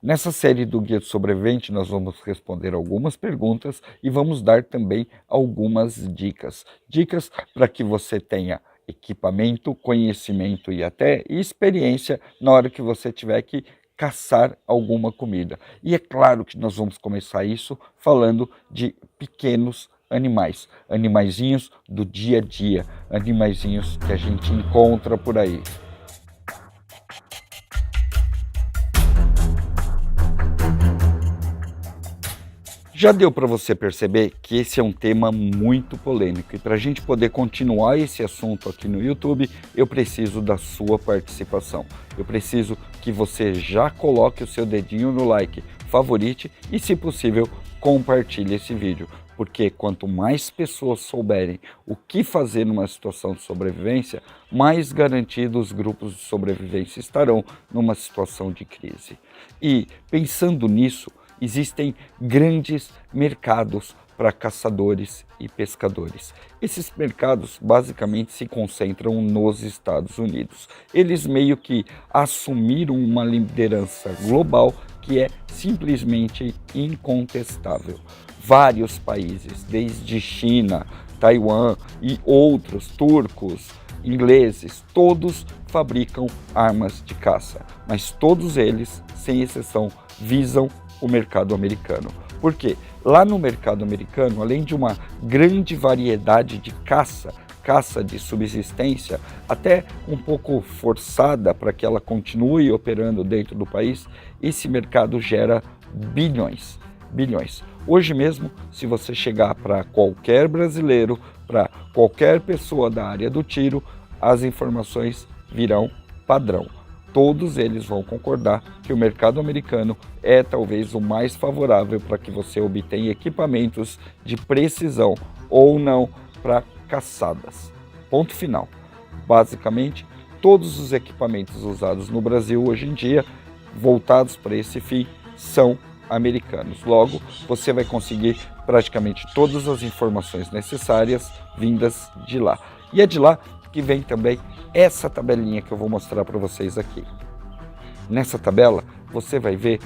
Nessa série do Guia do Sobrevivente, nós vamos responder algumas perguntas e vamos dar também algumas dicas. Dicas para que você tenha equipamento, conhecimento e até experiência na hora que você tiver que caçar alguma comida. E é claro que nós vamos começar isso falando de pequenos animais, animaizinhos do dia a dia, animaizinhos que a gente encontra por aí. Já deu para você perceber que esse é um tema muito polêmico e para a gente poder continuar esse assunto aqui no YouTube, eu preciso da sua participação. Eu preciso que você já coloque o seu dedinho no like, favorite e, se possível, compartilhe esse vídeo. Porque quanto mais pessoas souberem o que fazer numa situação de sobrevivência, mais garantidos os grupos de sobrevivência estarão numa situação de crise. E pensando nisso, existem grandes mercados para caçadores e pescadores. Esses mercados basicamente se concentram nos Estados Unidos. Eles meio que assumiram uma liderança global que é simplesmente incontestável. Vários países, desde China, Taiwan e outros, turcos, ingleses, todos fabricam armas de caça, mas todos eles, sem exceção, visam o mercado americano. Por quê? Lá no mercado americano, além de uma grande variedade de caça de subsistência, até um pouco forçada para que ela continue operando dentro do país, esse mercado gera bilhões. Hoje mesmo, se você chegar para qualquer brasileiro, para qualquer pessoa da área do tiro, as informações virão padrão. Todos eles vão concordar que o mercado americano é talvez o mais favorável para que você obtenha equipamentos de precisão ou não para caçadas. Ponto final. Basicamente, todos os equipamentos usados no Brasil hoje em dia, voltados para esse fim, são americanos. Logo, você vai conseguir praticamente todas as informações necessárias vindas de lá. E é de lá que vem também essa tabelinha que eu vou mostrar para vocês aqui. Nessa tabela, você vai ver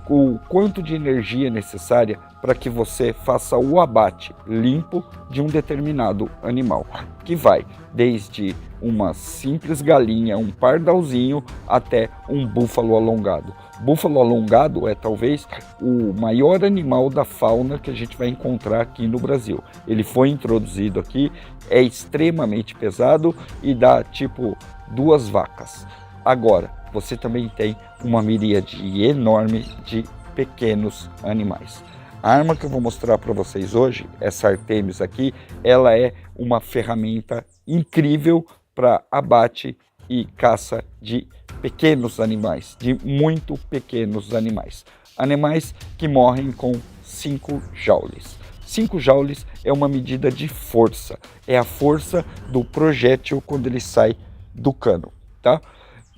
o quanto de energia necessária para que você faça o abate limpo de um determinado animal, que vai desde uma simples galinha, um pardalzinho, até um búfalo alongado. Búfalo alongado é talvez o maior animal da fauna que a gente vai encontrar aqui no Brasil. Ele foi introduzido aqui, é extremamente pesado e dá tipo 2 vacas. Agora, você também tem uma miríade enorme de pequenos animais. A arma que eu vou mostrar para vocês hoje, essa Artemis aqui, ela é uma ferramenta incrível para abate e caça de pequenos animais, de muito pequenos animais. Animais que morrem com 5 joules. 5 joules é uma medida de força, é a força do projétil quando ele sai do cano, tá?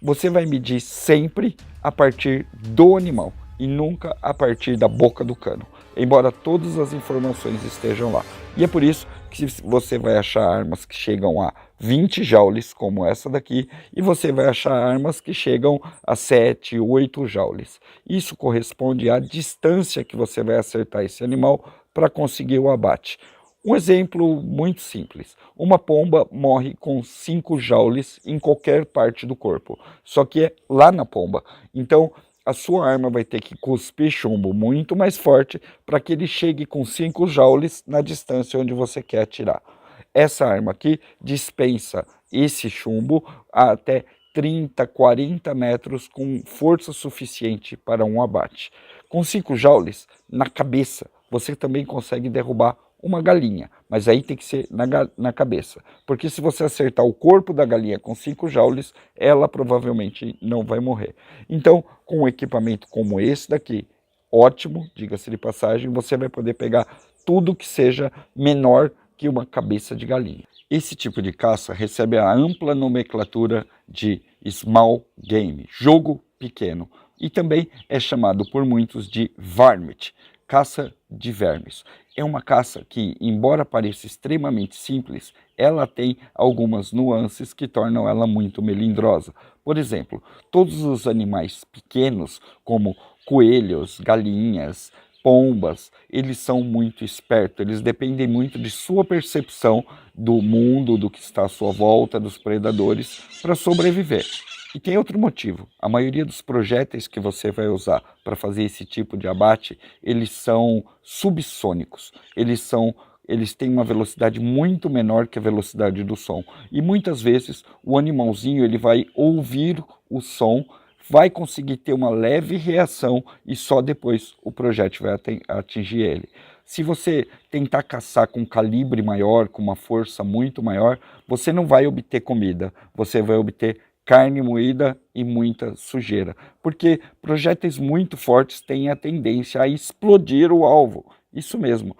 Você vai medir sempre a partir do animal e nunca a partir da boca do cano, embora todas as informações estejam lá. E é por isso que você vai achar armas que chegam a 20 joules, como essa daqui, e você vai achar armas que chegam a 7, 8 joules. Isso corresponde à distância que você vai acertar esse animal para conseguir o abate. Um exemplo muito simples, uma pomba morre com 5 joules em qualquer parte do corpo, só que é lá na pomba. Então a sua arma vai ter que cuspir chumbo muito mais forte para que ele chegue com 5 joules na distância onde você quer atirar. Essa arma aqui dispensa esse chumbo a até 30, 40 metros com força suficiente para um abate. Com 5 joules na cabeça, você também consegue derrubar uma galinha, mas aí tem que ser na cabeça, porque se você acertar o corpo da galinha com 5 joules, ela provavelmente não vai morrer. Então, com um equipamento como esse daqui, ótimo, diga-se de passagem, você vai poder pegar tudo que seja menor que uma cabeça de galinha. Esse tipo de caça recebe a ampla nomenclatura de small game, jogo pequeno, e também é chamado por muitos de varmint, caça de vermes. É uma caça que, embora pareça extremamente simples, ela tem algumas nuances que tornam ela muito melindrosa. Por exemplo, todos os animais pequenos, como coelhos, galinhas, pombas, eles são muito espertos, eles dependem muito de sua percepção do mundo, do que está à sua volta, dos predadores, para sobreviver. E tem outro motivo, a maioria dos projéteis que você vai usar para fazer esse tipo de abate, eles são subsônicos, eles têm uma velocidade muito menor que a velocidade do som. E muitas vezes o animalzinho ele vai ouvir o som, vai conseguir ter uma leve reação e só depois o projétil vai atingir ele. Se você tentar caçar com um calibre maior, com uma força muito maior, você não vai obter comida, você vai obter carne moída e muita sujeira. Porque projéteis muito fortes têm a tendência a explodir o alvo. Isso mesmo.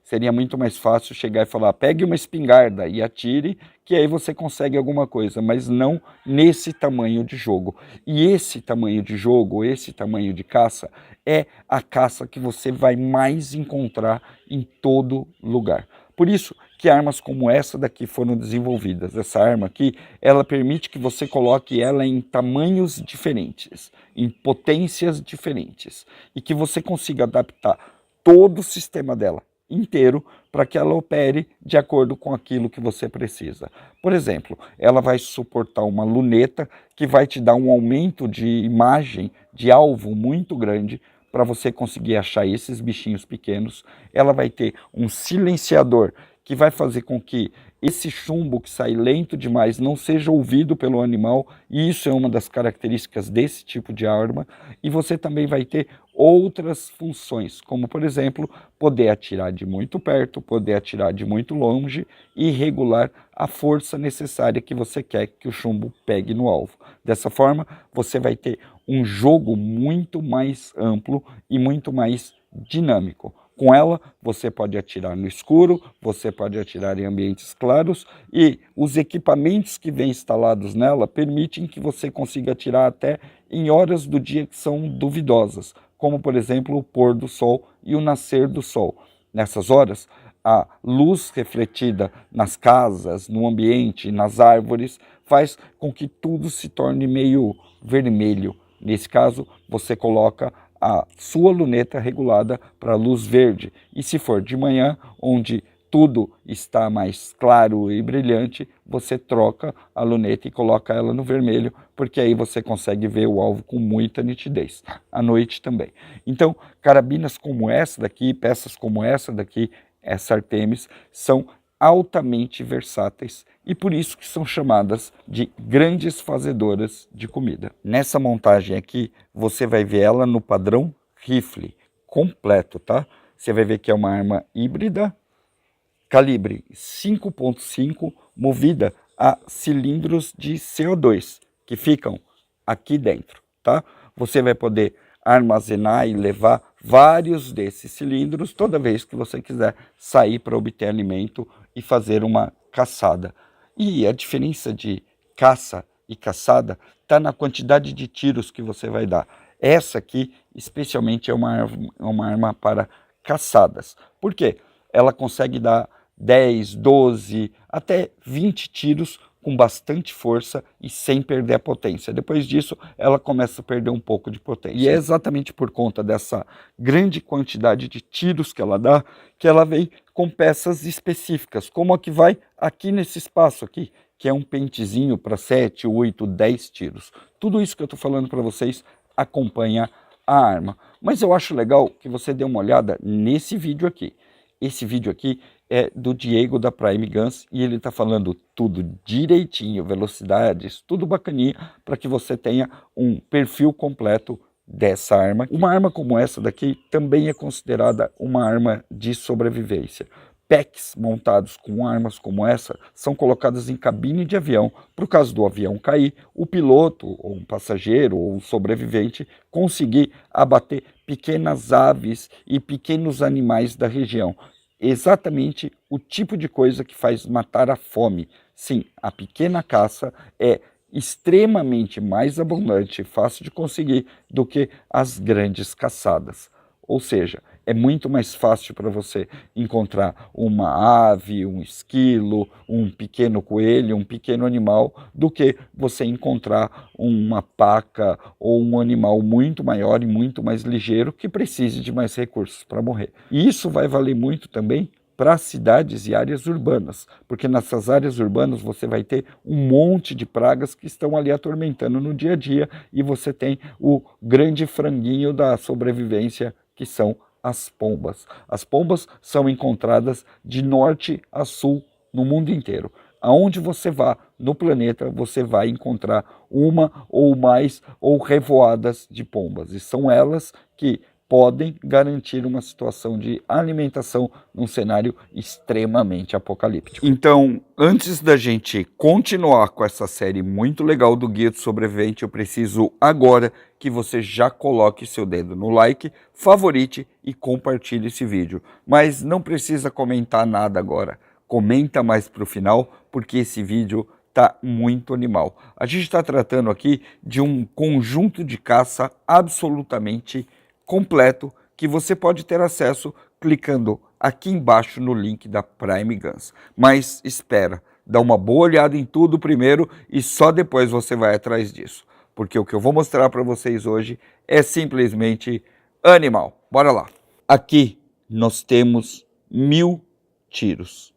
Seria muito mais fácil chegar e falar, pegue uma espingarda e atire, que aí você consegue alguma coisa, mas não nesse tamanho de jogo. E esse tamanho de jogo, esse tamanho de caça, é a caça que você vai mais encontrar em todo lugar. Por isso que armas como essa daqui foram desenvolvidas. Essa arma aqui, ela permite que você coloque ela em tamanhos diferentes, em potências diferentes, e que você consiga adaptar todo o sistema dela inteiro para que ela opere de acordo com aquilo que você precisa. Por exemplo, ela vai suportar uma luneta que vai te dar um aumento de imagem de alvo muito grande para você conseguir achar esses bichinhos pequenos. Ela vai ter um silenciador que vai fazer com que esse chumbo que sai lento demais não seja ouvido pelo animal, e isso é uma das características desse tipo de arma. E você também vai ter outras funções, como por exemplo, poder atirar de muito perto, poder atirar de muito longe e regular a força necessária que você quer que o chumbo pegue no alvo. Dessa forma, você vai ter um jogo muito mais amplo e muito mais dinâmico. Com ela, você pode atirar no escuro, você pode atirar em ambientes claros, e os equipamentos que vêm instalados nela permitem que você consiga atirar até em horas do dia que são duvidosas, como por exemplo o pôr do sol e o nascer do sol. Nessas horas, a luz refletida nas casas, no ambiente, nas árvores, faz com que tudo se torne meio vermelho. Nesse caso, você coloca a sua luneta regulada para luz verde. E se for de manhã, onde tudo está mais claro e brilhante, você troca a luneta e coloca ela no vermelho, porque aí você consegue ver o alvo com muita nitidez. À noite também. Então, carabinas como essa daqui, peças como essa daqui, essa Artemis, são altamente versáteis e por isso que são chamadas de grandes fazedoras de comida. Nessa montagem aqui, você vai ver ela no padrão rifle completo, tá? Você vai ver que é uma arma híbrida, calibre 5.5, movida a cilindros de CO2, que ficam aqui dentro, tá? Você vai poder armazenar e levar vários desses cilindros toda vez que você quiser sair para obter alimento e fazer uma caçada. E a diferença de caça e caçada está na quantidade de tiros que você vai dar. Essa aqui, especialmente, é uma arma para caçadas. Por quê? Ela consegue dar 10, 12, até 20 tiros com bastante força e sem perder a potência. Depois disso, ela começa a perder um pouco de potência. E é exatamente por conta dessa grande quantidade de tiros que ela dá, que ela vem com peças específicas, como a que vai aqui nesse espaço aqui, que é um pentezinho para 7, 8, 10 tiros. Tudo isso que eu estou falando para vocês acompanha a arma. Mas eu acho legal que você dê uma olhada nesse vídeo aqui. Esse vídeo aqui é do Diego da Prime Guns e ele está falando tudo direitinho, velocidades, tudo bacaninha, para que você tenha um perfil completo dessa arma. Uma arma como essa daqui também é considerada uma arma de sobrevivência. Packs montados com armas como essa são colocadas em cabine de avião, para o caso do avião cair, o piloto, ou um passageiro, ou um sobrevivente, conseguir abater pequenas aves e pequenos animais da região. Exatamente o tipo de coisa que faz matar a fome. Sim, a pequena caça é extremamente mais abundante e fácil de conseguir do que as grandes caçadas. Ou seja, É muito mais fácil para você encontrar uma ave, um esquilo, um pequeno coelho, um pequeno animal, do que você encontrar uma paca ou um animal muito maior e muito mais ligeiro que precise de mais recursos para morrer. E isso vai valer muito também para cidades e áreas urbanas, porque nessas áreas urbanas você vai ter um monte de pragas que estão ali atormentando no dia a dia, e você tem o grande franguinho da sobrevivência, que são as pombas. As pombas são encontradas de norte a sul no mundo inteiro. Aonde você vá no planeta, você vai encontrar uma ou mais ou revoadas de pombas, e são elas que podem garantir uma situação de alimentação num cenário extremamente apocalíptico. Então, antes da gente continuar com essa série muito legal do Guia do Sobrevivente, eu preciso agora que você já coloque seu dedo no like, favorite e compartilhe esse vídeo. Mas não precisa comentar nada agora. Comenta mais para o final, porque esse vídeo tá muito animal. A gente está tratando aqui de um conjunto de caça absolutamente completo que você pode ter acesso clicando aqui embaixo no link da Prime Guns. Mas espera, dá uma boa olhada em tudo primeiro e só depois você vai atrás disso. Porque o que eu vou mostrar para vocês hoje é simplesmente animal. Bora lá. Aqui nós temos 1000 tiros.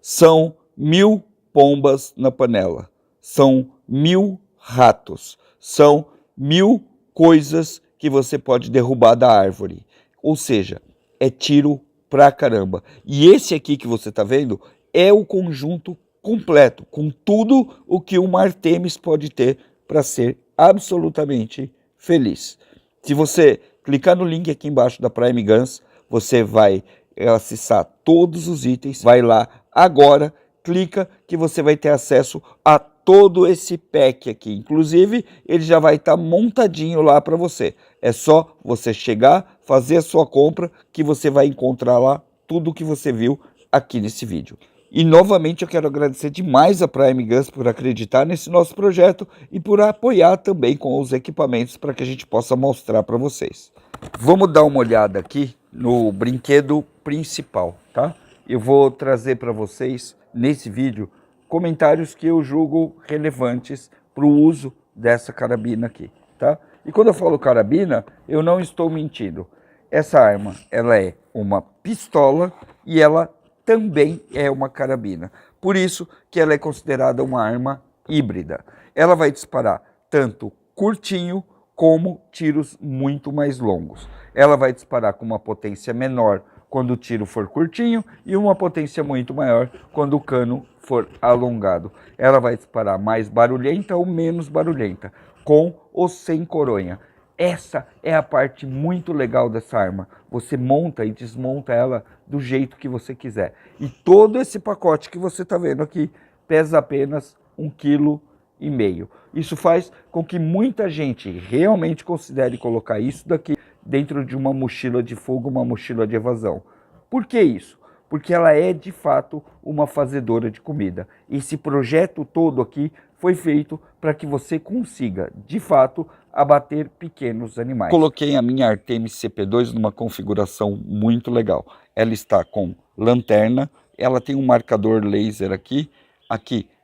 São 1000 pombas na panela. São 1000 ratos. São 1000 coisas que você pode derrubar da árvore. Ou seja, é tiro pra caramba. E esse aqui que você tá vendo é o conjunto completo, com tudo o que uma Artemis pode ter para ser absolutamente feliz. Se você clicar no link aqui embaixo da Prime Guns, você vai acessar todos os itens, vai lá agora, clica que você vai ter acesso a todo esse pack aqui. Inclusive, ele já vai estar montadinho lá para você. É só você chegar, fazer a sua compra, que você vai encontrar lá tudo o que você viu aqui nesse vídeo. E novamente eu quero agradecer demais a Prime Guns por acreditar nesse nosso projeto e por apoiar também com os equipamentos para que a gente possa mostrar para vocês. Vamos dar uma olhada aqui no brinquedo principal, tá? Eu vou trazer para vocês nesse vídeo comentários que eu julgo relevantes para o uso dessa carabina aqui, tá? E quando eu falo carabina, eu não estou mentindo. Essa arma, ela é uma pistola e ela também é uma carabina. Por isso que ela é considerada uma arma híbrida. Ela vai disparar tanto curtinho como tiros muito mais longos. Ela vai disparar com uma potência menor quando o tiro for curtinho e uma potência muito maior quando o cano for alongado. Ela vai disparar mais barulhenta ou menos barulhenta, com ou sem coronha. Essa é a parte muito legal dessa arma. Você monta e desmonta ela do jeito que você quiser. E todo esse pacote que você está vendo aqui pesa apenas 1,5 kg. Isso faz com que muita gente realmente considere colocar isso daqui dentro de uma mochila de fogo, uma mochila de evasão. Por que isso? Porque ela é de fato uma fazedora de comida. Esse projeto todo aqui foi feito para que você consiga, de fato, abater pequenos animais. Coloquei a minha Artemis CP2 numa configuração muito legal. Ela está com lanterna, ela tem um marcador laser aqui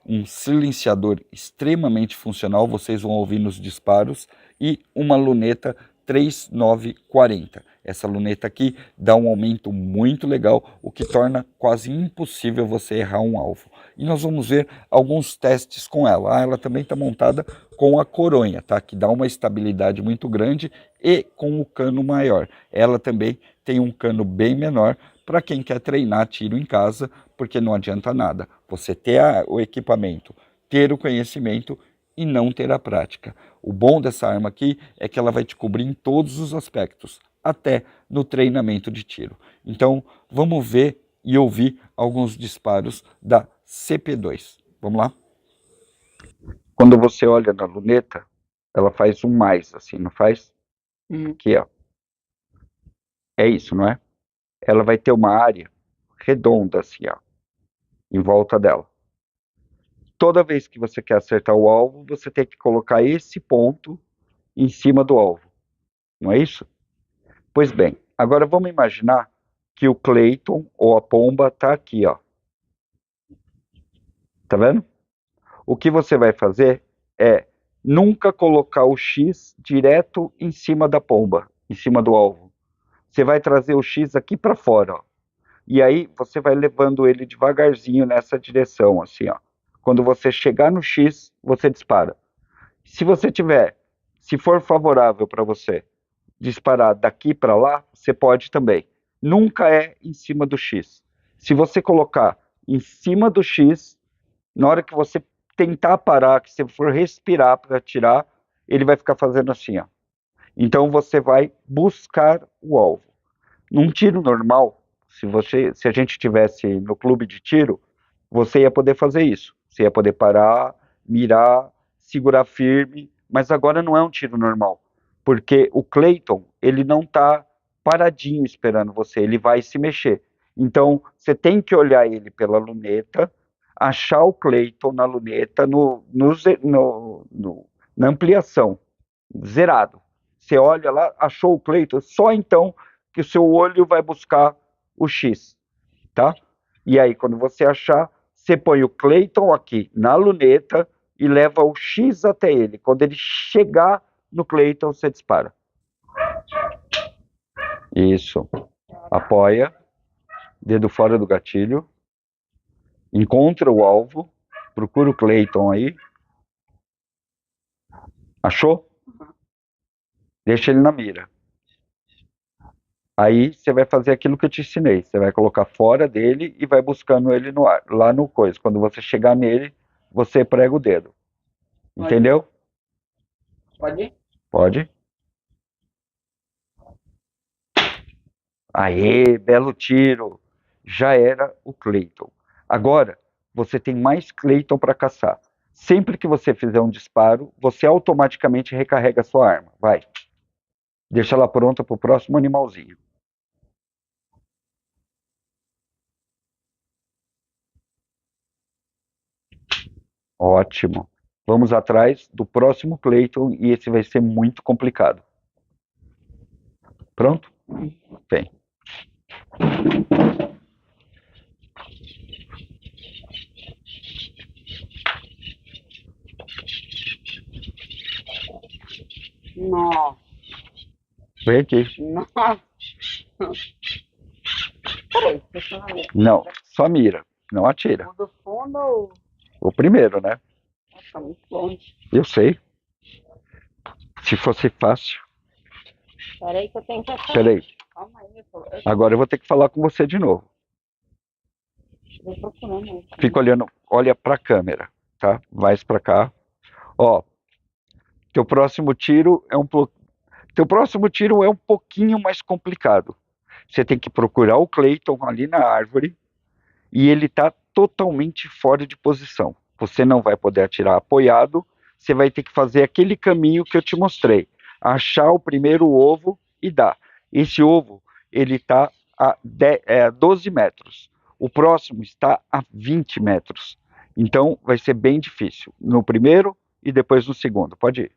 um silenciador extremamente funcional, vocês vão ouvir nos disparos, e uma luneta 3940. Essa luneta aqui dá um aumento muito legal, o que torna quase impossível você errar um alvo. E nós vamos ver alguns testes com ela. Ela também está montada com a coronha, tá? Que dá uma estabilidade muito grande, e com o cano maior. Ela também tem um cano bem menor para quem quer treinar tiro em casa, porque não adianta nada você ter o equipamento, ter o conhecimento e não ter a prática. O bom dessa arma aqui é que ela vai te cobrir em todos os aspectos, até no treinamento de tiro. Então, vamos ver e ouvir alguns disparos da CP2. Vamos lá? Quando você olha na luneta, ela faz um mais, assim, não faz? Aqui, ó. É isso, não é? Ela vai ter uma área redonda, assim, ó, em volta dela. Toda vez que você quer acertar o alvo, você tem que colocar esse ponto em cima do alvo. Não é isso? Pois bem, Agora vamos imaginar que o Cleiton ou a pomba está aqui, ó. Tá vendo? O que você vai fazer é nunca colocar o X direto em cima da pomba, em cima do alvo. Você vai trazer o X aqui para fora, ó. E aí você vai levando ele devagarzinho nessa direção, assim, ó. Quando você chegar no X, você dispara. Se for favorável para você disparar daqui para lá, você pode também. Nunca é em cima do X. Se você colocar em cima do X, na hora que você tentar parar, que você for respirar para atirar, ele vai ficar fazendo assim, ó. Então você vai buscar o alvo. Num tiro normal, se a gente tivesse no clube de tiro, você ia poder fazer isso. Você ia poder parar, mirar, segurar firme, mas agora não é um tiro normal, porque o Cleiton, ele não está paradinho esperando você, ele vai se mexer. Então, você tem que olhar ele pela luneta, achar o Cleiton na luneta, na ampliação, zerado. Você olha lá, achou o Cleiton, só então que o seu olho vai buscar o X, tá? E aí, quando você achar, você põe o Cleiton aqui na luneta e leva o X até ele. Quando ele chegar no Cleiton, você dispara. Isso. Apoia, dedo fora do gatilho, encontra o alvo, procura o Cleiton aí. Achou? Deixa ele na mira. Aí você vai fazer aquilo que eu te ensinei. Você vai colocar fora dele e vai buscando ele no ar, lá no coisa. Quando você chegar nele, você prega o dedo. Entendeu? Pode ir? Pode. Aê, belo tiro. Já era o Cleiton. Agora, você tem mais Cleiton para caçar. Sempre que você fizer um disparo, você automaticamente recarrega a sua arma. Vai. Deixa ela pronta para o próximo animalzinho. Ótimo. Vamos atrás do próximo Cleiton e esse vai ser muito complicado. Pronto? Vem. Nossa. Vem aqui. Nossa. Peraí, deixa eu ver. Não, só mira, não atira. O do fundo ou... O primeiro, né? Tá muito longe. Eu sei. Se fosse fácil. Peraí que eu tenho que achar. Peraí. Calma aí, Agora eu vou ter que falar com você de novo. tô procurando. Fica olhando, olha pra câmera, tá? Vai pra cá. Ó, teu próximo tiro é um pouquinho mais complicado. Você tem que procurar o Cleiton ali na árvore e ele tá totalmente fora de posição. Você não vai poder atirar apoiado, você vai ter que fazer aquele caminho que eu te mostrei. Achar o primeiro ovo e dar. Esse ovo, ele está a 12 metros. O próximo está a 20 metros. Então, vai ser bem difícil. No primeiro e depois no segundo. Pode ir.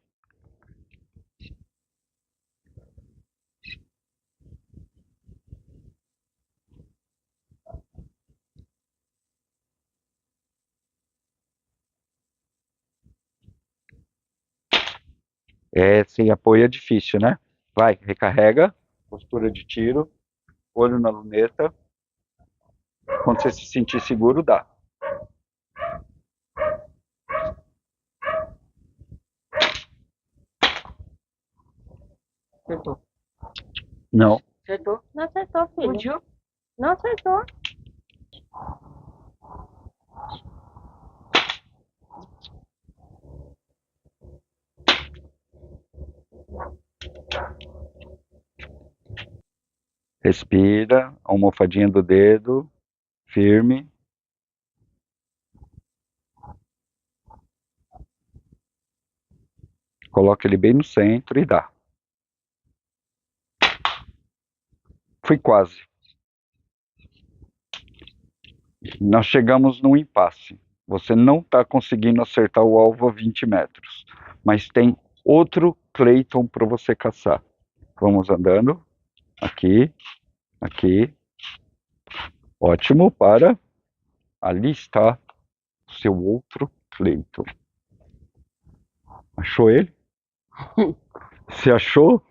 Sem apoio é difícil, né? Vai, recarrega. Postura de tiro. Olho na luneta. Quando você se sentir seguro, dá. Acertou. Não. Acertou? Não acertou, filho. Fugiu? Não acertou. Respira, almofadinha do dedo, firme. Coloca ele bem no centro e dá. Fui quase. Nós chegamos num impasse. Você não está conseguindo acertar o alvo a 20 metros, mas tem outro Cleiton para você caçar. Vamos andando. Aqui, aqui. Ótimo, para. Ali está o seu outro Cleiton. Achou ele? Você achou?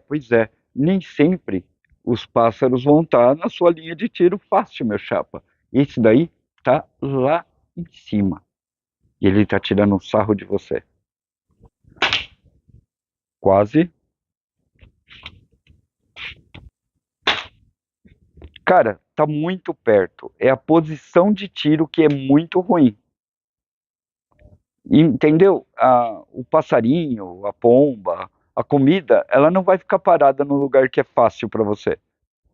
Pois é. Nem sempre os pássaros vão estar na sua linha de tiro fácil, meu chapa. Esse daí tá lá em cima. E ele tá tirando um sarro de você. Quase. Cara, tá muito perto. É a posição de tiro que é muito ruim. Entendeu? O passarinho, a pomba, a comida, ela não vai ficar parada no lugar que é fácil para você.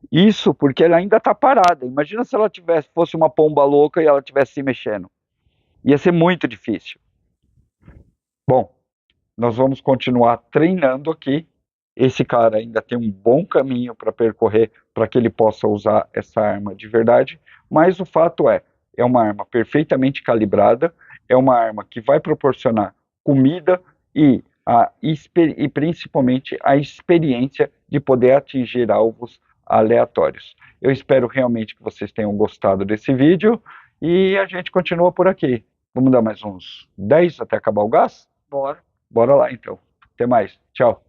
Isso porque ela ainda tá parada. Imagina se ela fosse uma pomba louca e ela estivesse se mexendo. Ia ser muito difícil. Bom, nós vamos continuar treinando aqui. Esse cara ainda tem um bom caminho para percorrer para que ele possa usar essa arma de verdade, mas o fato é uma arma perfeitamente calibrada, é uma arma que vai proporcionar comida e principalmente a experiência de poder atingir alvos aleatórios. Eu espero realmente que vocês tenham gostado desse vídeo e a gente continua por aqui. Vamos dar mais uns 10 até acabar o gás? Bora. Bora lá então. Até mais. Tchau.